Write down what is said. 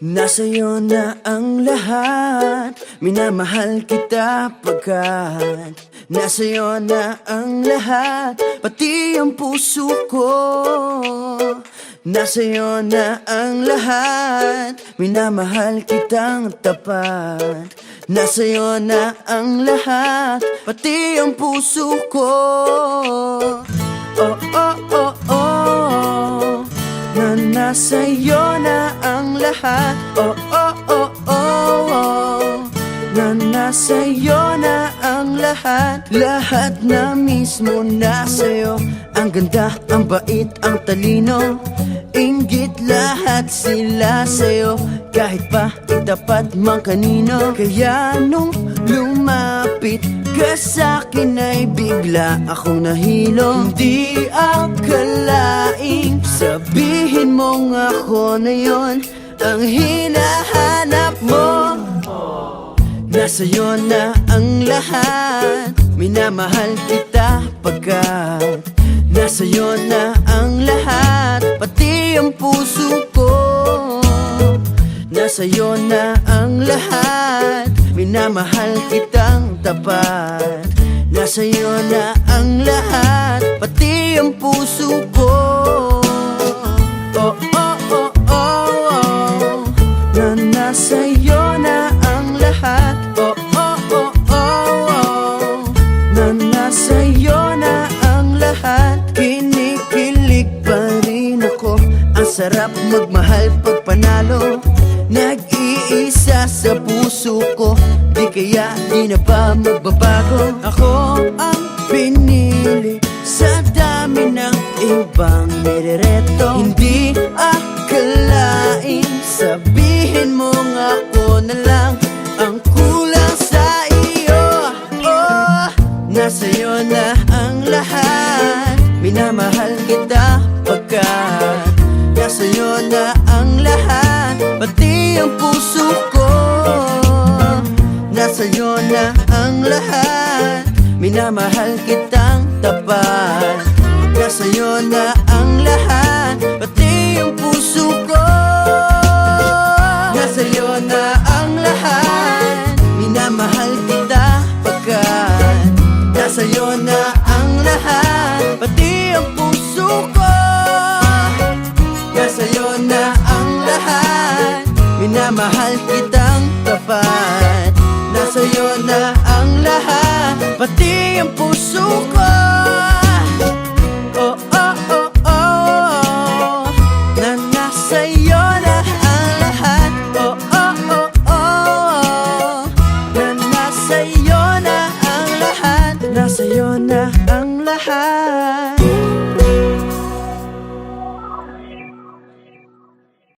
Nasa'yo na ang lahat, minamahal kita pagkat nasa'yo na ang lahat, pati ang puso ko. Nasa'yo na ang lahat, minamahal kitang tapat. Nasa'yo na ang lahat, pati ang puso ko. Oh, oh, oh, oh, na nasa'yo na ang lahat. Oh, oh, oh, oh, oh, na nasa'yo na ang lahat. Lahat na mismo nasa'yo. Ang ganda, ang bait, ang talino, inggit lahat sila sa'yo. Kahit pa itapat mang kanino. Kaya nung lumapit ka sa'kin ay bigla akong nahilo. Hindi akalaing sabihin mong ako na yon ang hinahanap mo. Nasa'yo na ang lahat, minamahal kita pagkat nasa'yo na ang lahat, pati ang puso ko. Nasa'yo na ang lahat, minamahal kitang tapat. Nasa'yo na ang lahat, pati ang puso ko. Oh, oh, oh, oh, oh, na nasa'yo na ang lahat. Oh, oh, oh, oh, oh, na nasa'yo na ang lahat. Kinikilig pa rin ako, ang sarap magmahal pag panalo. Nag-iisa sa puso ko, di kaya di na ba magbabago? Ako ang pinili sa dami ng ibang nirereto. Hindi akalain sabihin mong ako na lang ang kulang sa iyo. Oh, nasa'yo na ang lahat, minamahal kita pagkat nasa'yo na ang lahat, pati ang puso ko. Nasa'yo na ang lahat, minamahal kitang tapat. Nasa'yo na ang lahat, pati ang puso ko. Nasa'yo na ang lahat, minamahal kita pagkat nasa'yo na ang lahat, pati ang puso ko. Nasa'yo na ang lahat, minamahal kitang tapat. Nasa'yo na ang lahat, pati ang puso ko. Oh, oh, oh, oh, oh, na nasa'yo na ang lahat. Oh, oh, oh, oh, oh, na nasa'yo na ang lahat. Nasa'yo na ang lahat.